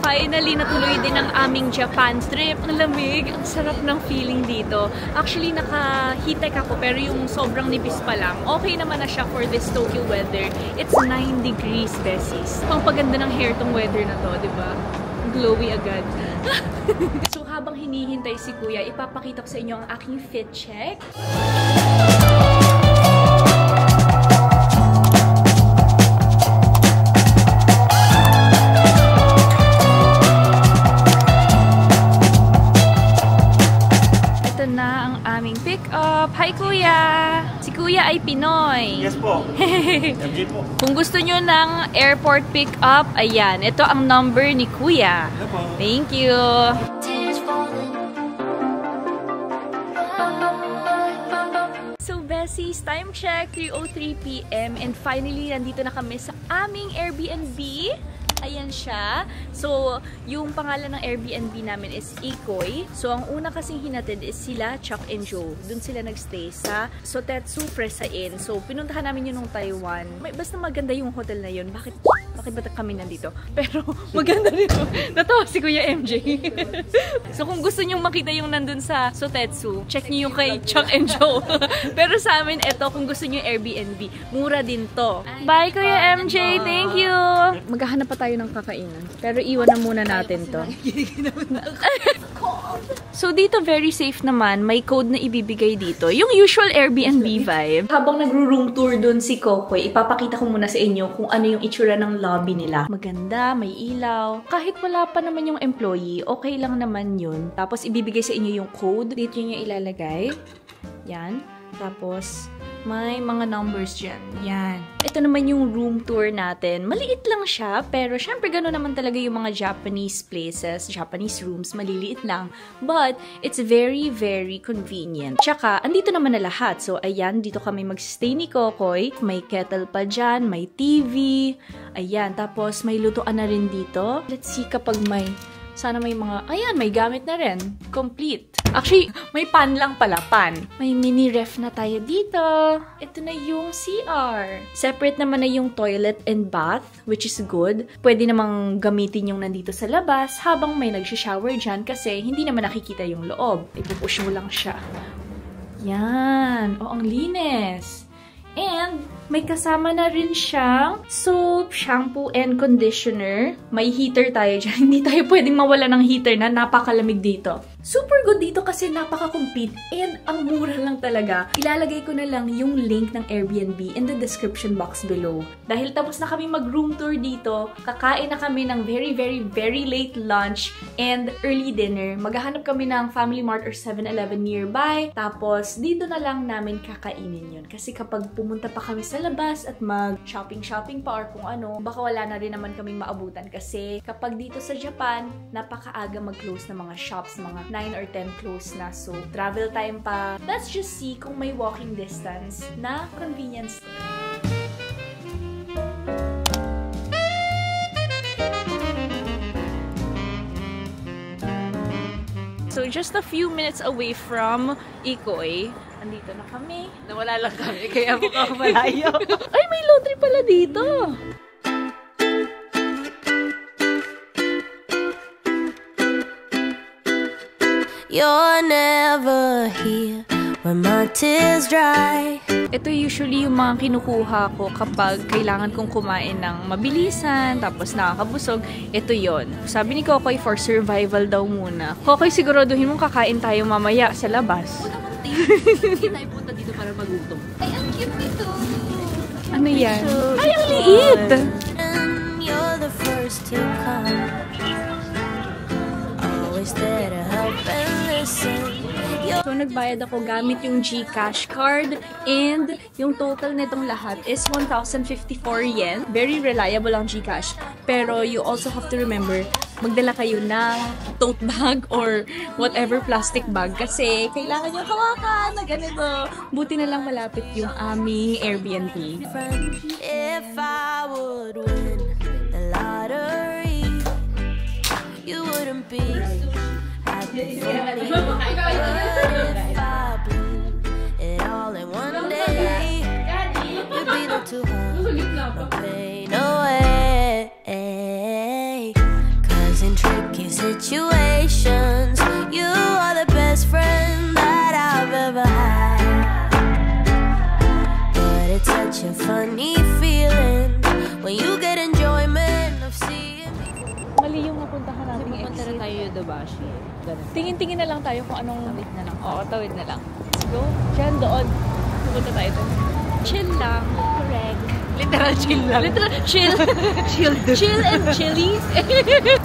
finally natuloy din ang aming Japan trip. Ang lamig, ang sarap ng feeling dito. Actually, naka-heat-tech ako pero yung sobrang nipis pa lang. Okay naman na siya for this Tokyo weather. It's 9 degrees, beses. Ang paganda ng hair tong weather na to, di ba? Glowy agad. So habang hinihintay si Kuya, ipapakita ko sa inyo ang aking fit check. Ito na ang aming pick-up. Hi Kuya! Si Kuya ay Pinoy. Yes po. MJ po. Kung gusto nyo ng airport pick-up, ayan. Ito ang number ni Kuya. Thank you. So, Bessies, time check, 3:03 PM. And finally, nandito na kami sa aming Airbnb. Ayan siya. So, yung pangalan ng Airbnb namin is Ikoy. So, ang una kasing hinatid is sila, Chuck and Joe. Doon sila nagstay sa Sotetsu Fresa Inn. So, pinuntahan namin yun nung Taiwan. Basta maganda yung hotel na yun. Bakit ba kami nandito? Pero, maganda rin. Natawa si Kuya MJ. So, kung gusto nyong makita yung nandun sa Sotetsu, check nyo yung kay Chuck and Joe. Pero sa amin, eto, kung gusto nyo yung Airbnb, mura din to. Bye, Kuya MJ! Thank you! Maghahanap pa tayo ng kakainan. Pero iwan na muna natin to. So dito very safe naman, may code na ibibigay dito. Yung usual Airbnb vibe. Habang nagro-room tour dun si Kokoy, ipapakita ko muna sa inyo kung ano yung itsura ng lobby nila. Maganda, may ilaw. Kahit wala pa naman yung employee, okay lang naman yun. Tapos ibibigay sa inyo yung code. Dito nyo ilalagay. Yan. Tapos may mga numbers dyan. Yan. Ito naman yung room tour natin. Maliit lang siya, pero syempre gano'n naman talaga yung mga Japanese places, Japanese rooms, maliliit lang. But, it's very, very convenient. Tsaka, andito naman na lahat. So, ayan, dito kami mag-stay ni Kokoy. May kettle pa dyan, may TV. Ayan, tapos may lutuan na rin dito. Let's see kapag sana may mga, ayan, may gamit na rin. Complete. Actually, may pan lang pala, pan. May mini ref na tayo dito. Ito na yung CR. Separate naman na yung toilet and bath, which is good. Pwede namang gamitin yung nandito sa labas habang may nagsha-shower dyan kasi hindi naman nakikita yung loob. Ipupush mo lang siya. Yan. O, ang linis. And, may kasama na rin siyang soap, shampoo, and conditioner. May heater tayo dyan. Hindi tayo pwedeng mawala ng heater na napakalamig dito. Super good dito kasi napaka-complete and ang mura lang talaga. Ilalagay ko na lang yung link ng Airbnb in the description box below. Dahil tapos na kami mag-room tour dito, kakain na kami ng very, very, very late lunch and early dinner. Maghahanap kami ng Family Mart or 7-Eleven nearby. Tapos, dito na lang namin kakainin yun. Kasi kapag pumunta pa kami sa labas at mag-shopping pa or kung ano, baka wala na rin naman kaming maabutan. Kasi kapag dito sa Japan, napakaaga mag-close ng mga shops, mga 9 or 10 close na. So, travel time pa. Let's just see kung may walking distance na convenience. So, just a few minutes away from Ikoy. Andito na kami. Nawala lang kami, kaya mukhang malayo. Ay, may laundry pala dito! You're never here when my tears dry. Ito usually yung mga kinukuha ko kapag kailangan kong kumain ng mabilisan, tapos nakakabusog. Ito yon. Sabi ni Kokoy, for survival daw muna. Kokoy, siguraduhin mong kakain tayo mamaya sa labas. O naman, hindi tayo punta dito para magutom. Ay, ang cute nito! Ano yan? Ay, ang liit! And you're the first to come. Always there to help and listen. So, nagbayad ako gamit yung GCash card and yung total nitong lahat is 1,054 yen. Very reliable ang GCash. Pero you also have to remember, magdala kayo ng tote bag or whatever plastic bag kasi kailangan nyo hawakan na ganito. Buti na lang malapit yung aming Airbnb. If I would win the lottery, you wouldn't be happy for me. But if I blew it all in one day, you'd be there to hold no pain away. 'Cause in such a funny feeling when you get enjoyment of seeing me. Mali yung napuntahan natin. Pupunta na tayo yung Dabashi. Tingin-tingin na lang tayo kung anong... Tawid na lang. Oo, tawid na lang. Let's go. Diyan, doon. Pupunta tayo doon. Chill lang. Correct. Literal chill lang. Literal chill. Chill and chilly.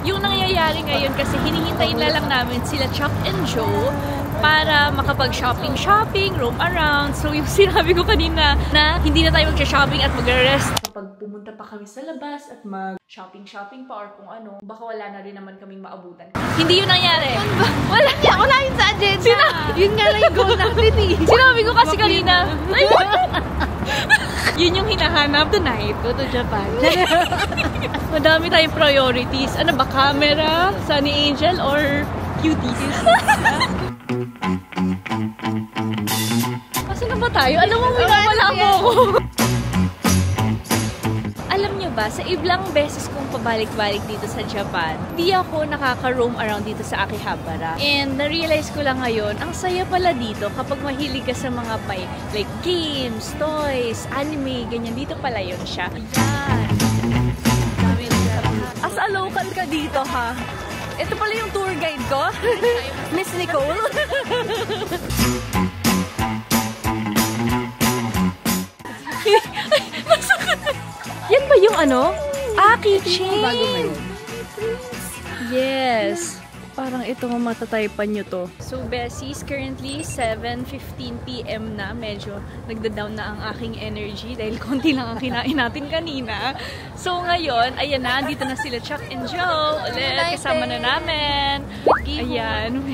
Yung nangyayari ngayon kasi hinihintayin na lang namin sila Chuck and Joe para makapag-shopping, roam around. So yung sinabi ko kanina na hindi na tayo mag-shopping at mag-rest. Kapag pumunta pa kami sa labas at mag-shopping pa or kung ano, baka wala na rin naman kaming maabutan. Hindi yun nangyari. Wala yun sa agenda. Yun nga lang yung goal natin eh. Sinabi ko kasi kanina. Yun yung hinahanap tonight. Go to Japan. Madami tayong priorities. Ano ba? Camera? Sunny Angel? Or cuties? Kasi na ba tayo? Alam mo, wala mo ako. Alam nyo ba, sa iblang beses kong pabalik-balik dito sa Japan, di ako nakaka-roam around dito sa Akihabara. And na-realize ko lang ngayon, ang saya pala dito kapag mahilig ka sa mga like games, toys, anime, ganyan. Dito pala yun siya. Yan. As a local ka dito, ha? Ito pala yung tour guide ko. Miss Nicole. Yan ba yung ano? Keychain! Yes! Parang ito ang matataypan nyo to. So, Bessies, currently 7:15 PM na. Medyo nagda-down na ang aking energy dahil konti lang ang kinain natin kanina. So, ngayon, ayan na. Dito na sila Chuck and Joe. Ulit, kasama na namin. Ayan.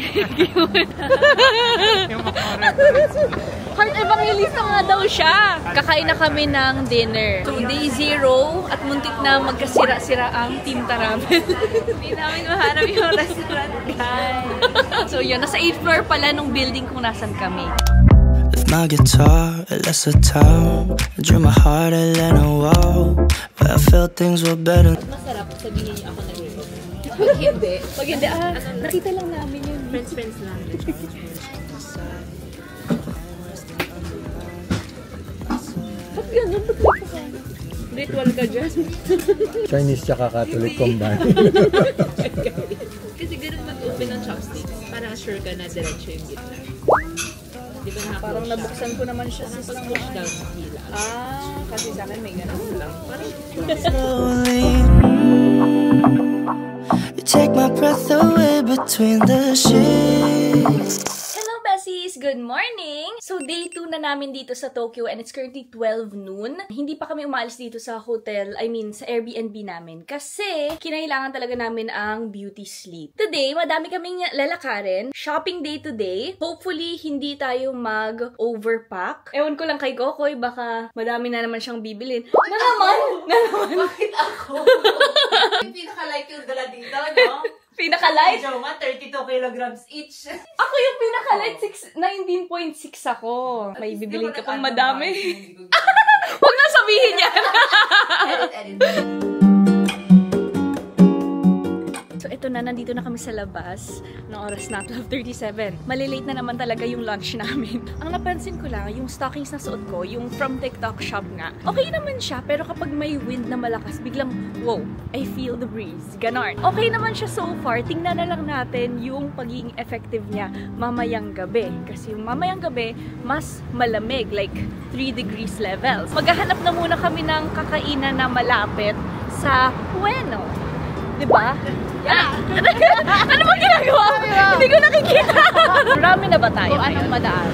Heart evangelista nga daw siya. Kakain na kami ng dinner. So, day 0 at muntik na magkasira-sira ang Team Travel. Hindi namin mahanap yung restaurant, guys. So, yun. Nasa 8th floor pala nung building kung nasan kami. With my guitar, I left the town. I drew my heart, I let it wall. But I felt things were better. Masarap sabihin niyo ako nag-ibo. Pag hindi. Pag hindi, nakita lang namin yun. Friends lang. Ba't ganun? Ba't ka? Ritual ka dyan. Chinese tsaka Catholic combined. Kasi ganun mag-open ng chopsticks. Para sure ka na diretso yung gitna. Di ba Parang nabuksan ko naman siya sa push down sa hila. kasi sa akin may ganun lang. Parang Slowly, you take my breath away between the sheets. Hello, Bessies! Good morning! So, day 2 na namin dito sa Tokyo and it's currently 12 noon. Hindi pa kami umalis dito sa hotel, sa Airbnb namin kasi kinailangan talaga namin ang beauty sleep. Today, madami kaming lalakarin. Shopping day today. Hopefully, hindi tayo mag-overpack. Ewan ko lang kay Kokoy, baka madami na naman siyang bibilin. Na naman! Bakit ako? Yung pinaka-like yung dala dito, no? Pinaka-light? Joma, 32 kilograms each. Ako yung pinaka-light 19.6 ako. May bibiling ka pang madami. Huwag na sabihin yan! Edit. So, ito na. Nandito na kami sa labas. Noong oras na 12:37. Malilate na naman talaga yung lunch namin. Ang napansin ko lang, yung stockings na suot ko, yung from TikTok shop nga, okay naman siya. Pero kapag may wind na malakas, biglang, wow, I feel the breeze. Ganon. Okay naman siya so far. Tingnan na lang natin yung pagiging effective niya mamayang gabi. Kasi yung mamayang gabi, mas malamig. Like, 3 degrees levels. Maghahanap na muna kami ng kakainan na malapit sa Ueno. Diba? Yeah. Ano bang ginagawa? Hindi ko nakikita. Marami na ba tayo? Anong madaan?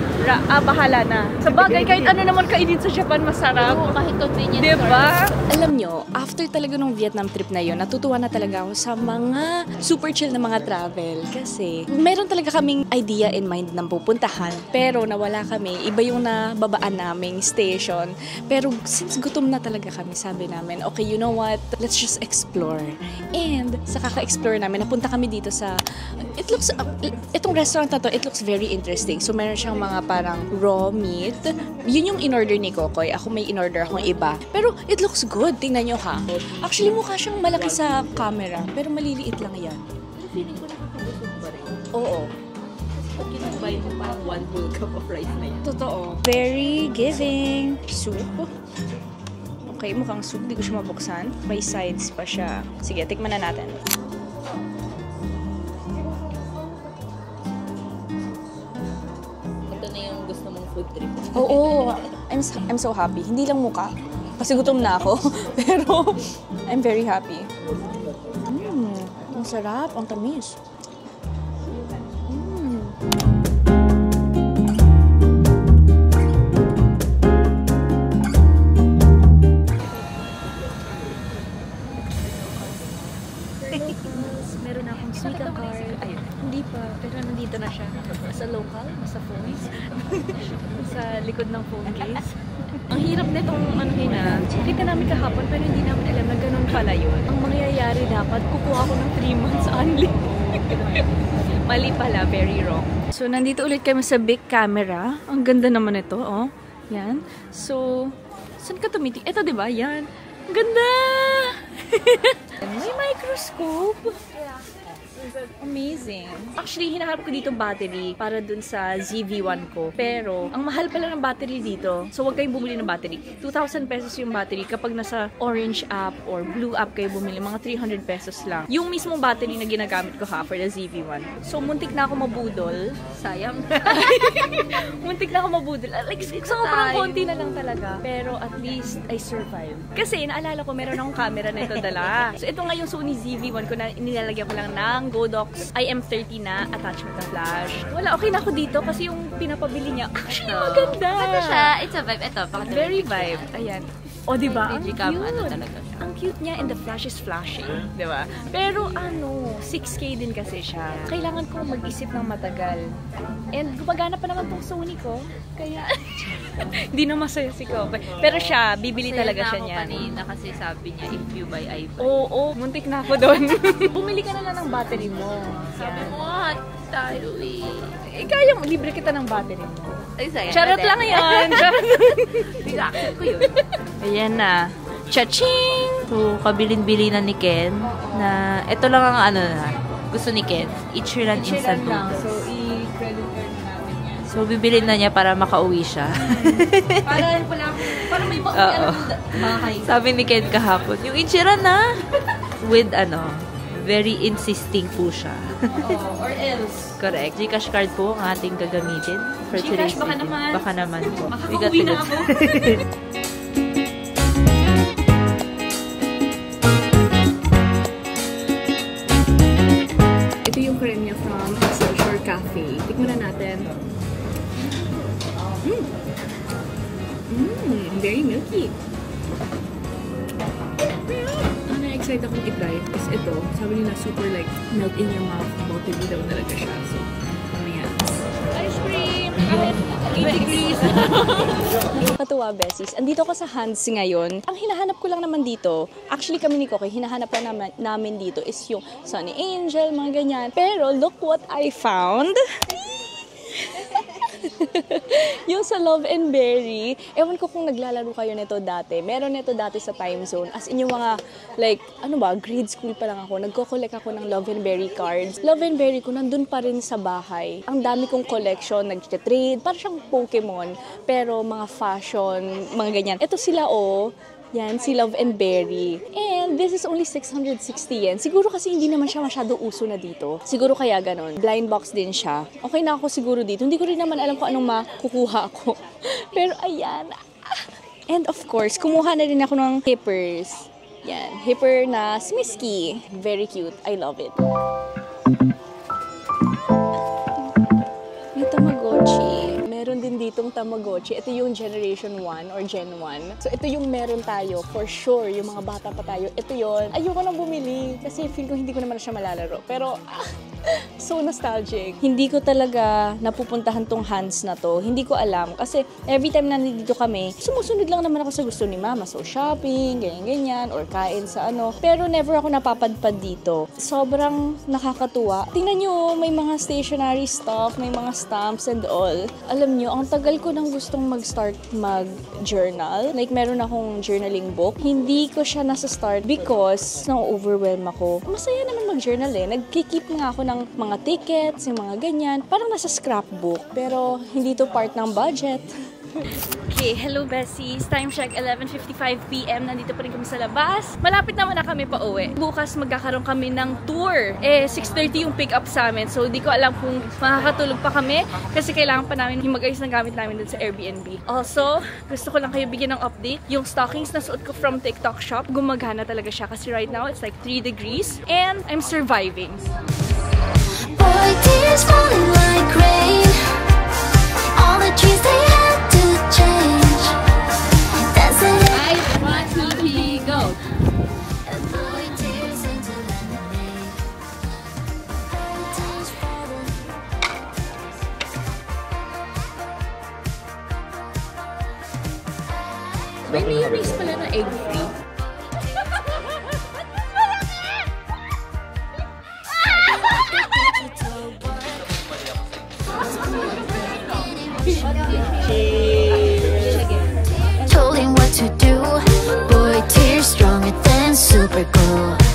Bahala na. Sa bagay, kahit ano naman kainin sa Japan, masarap. Oo, kahit convenience diba? Alam nyo, after talaga nung Vietnam trip na yun, natutuwa na talaga ako sa mga super chill na mga travel. Kasi meron talaga kaming idea in mind ng pupuntahan. Pero nawala kami. Iba yung nababaan naming station. Pero since gutom na talaga kami, sabi namin, okay, you know what? Let's just explore. And sa kaka-explore namin, napunta kami dito sa, itong restaurant na to, it looks very interesting. So meron siyang mga parang raw meat. Yun yung in-order ni Kokoy. Ako may in-order akong iba. Pero it looks good. Tingnan nyo ha. Actually, mukha siyang malaki sa camera. Pero maliliit lang yan. Feeling ko nakakabusog pa rin. Oo. Pag kinuha Buy mo parang 1 whole cup of rice na yan. Totoo. Very giving. Soup. Okay, mukhang soup. Di ko siya mabuksan. May sides pa siya. Sige, tikman na natin. Ito na yung gusto mong food trip. Oo. I'm so happy. Hindi lang mukha. Kasi gutom na ako. Pero, I'm very happy. Ang sarap. Ang tamis. Meron akong Suica card. Ayun, hindi pa. Pero nandito na siya. Sa local, sa phone. Sa likod ng phone case. Ang hirap nitong kita namin kahapon pero hindi namin alam na ganun pala yun. Ang mangyayari dapat, kukuha ko ng 3 months only. Mali pala, very wrong. So, nandito ulit kami sa big camera. Ang ganda naman ito, oh. Yan. So, saan ka tumitig? Ito, di ba? Yan. Ang ganda! May microscope. Amazing. Actually, hinaharap ko dito battery para dun sa ZV-1 ko. Pero, ang mahal pala ng battery dito. So, huwag kayong bumili ng battery. 2,000 pesos yung battery. Kapag nasa orange app or blue app kayo bumili, mga 300 pesos lang. Yung mismong battery na ginagamit ko for the ZV-1. So, muntik na ako mabudol. Sayang. Muntik na ako mabudol. Like, sobrang konti na lang talaga. Pero, at least, I survived. Kasi, naalala ko, meron akong camera na ito dala. So, ito nga yung Sony ZV-1 ko na nilalagyan ko lang ng Godox IM30 na attachment na flash. Wala, okay na ako dito kasi yung pinapabili niya, actually maganda. Maganda siya. It's a vibe. Ito, Very vibe. Ayan. O, diba? Ang Digicam, cute. ano talaga siya. Ang cute niya and the flash is flashing. Diba? Pero 6K din kasi siya. Kailangan kong mag-isip ng matagal. And gumagana pa naman tong Sony ko. Kaya, hindi na masaya si Kope. Pero siya, bibili talaga siya niya. Kanina kasi sabi niya, if you buy iPhone. Oo, muntik na ako doon. Bumili ka na lang ng battery mo. Sabi mo, tayo eh. Kaya mo, libre kita ng battery mo. Ay, sayang. Charot lang yan. Charot. Reaction ko yun. Ayan na. Cha-ching! So, kabilin-bili na ni Ken na ito lang ang gusto ni Ken. Ichiran instant noodles. So, i-credit card namin yan. So, bibilin na niya para makauwi siya. Para may Sabi ni Ken kahapon, yung Ichiran na! With very insisting po siya. or else. Correct. Gcash card po ang ating gagamitin for today's Gcash, baka video. naman. Baka naman po. Makakauwi na ako. Ito yung creme niya from Excelsior Cafe. Tikman na natin. Very milky. Na-excite akong i-try is ito. Sabi nila super like melt in your mouth. Buttery daw talaga siya. So, mamaya. Ice cream! 8 degrees! Nakakatuwa, Besties. Andito ko sa Hands ngayon. Ang hinahanap ko lang naman dito, actually kami ni Koke, hinahanap lang namin dito is yung Sunny Angel, mga ganyan. Pero look what I found! Yung sa Love and Berry, ewan ko kung naglalaro kayo nito dati. Meron nito dati sa Time Zone. As in yung mga, like, grade school pa lang ako. Nagko-collect ako ng Love and Berry cards. Love and Berry ko nandun pa rin sa bahay. Ang dami kong collection, nag-trade. Parang siyang Pokemon. Pero mga fashion, mga ganyan. Ito sila, yan, si Love and Berry. And this is only 660 yen. Siguro kasi hindi naman siya masyado uso na dito. Siguro kaya ganon. Blind box din siya. Okay na ako siguro dito. Hindi ko rin naman alam kung anong makukuha ako. Pero ayan. And of course, kumuha na rin ako ng hippers. Yan. Hipper na Smisky. Very cute. I love it. May Tamagotchi. Meron din ditong Tamagotchi. Ito yung Generation 1 or Gen 1. So, ito yung meron tayo. For sure, yung mga bata pa tayo. Ito yon. Ayoko nang bumili. Kasi feel ko hindi ko naman siya malalaro. Pero, so nostalgic. Hindi ko talaga napupuntahan tong Hands na to. Hindi ko alam. Kasi every time na nandito kami, sumusunod lang naman ako sa gusto ni mama. So, shopping, ganyan-ganyan, or kain sa Pero never ako napapadpad dito. Sobrang nakakatuwa. Tingnan nyo, may mga stationery stuff, may mga stamps and all. Alam nyo, ang tagal ko nang gustong mag-start mag-journal. Like, meron akong journaling book. Hindi ko siya nasa-start because na-overwhelm ako. Masaya naman mag-journal eh. Nag-keep nga ako ng ng mga tickets, yung mga ganyan. Parang nasa scrapbook, pero hindi to part ng budget. Okay, hello Bessies. Time check, 11:55 PM. Nandito pa rin kami sa labas. Malapit naman na kami pa uwi. Bukas magkakaroon kami ng tour. 6:30 yung pick up sa amin. So, di ko alam kung makakatulog pa kami kasi kailangan pa namin mag-ayos ng gamit namin dun sa Airbnb. Also, gusto ko lang kayo bigyan ng update. Yung stockings na suot ko from TikTok shop, gumagana talaga siya kasi right now it's like 3 degrees and I'm surviving. Boy, tears falling like rain. All the trees they had to change. Dancing in 1, 2, 3, go! boy, tears into lemonade. Tears falling. May mayonnaise pala na egg-free. Told him what to do. Boy, tears stronger than super glue.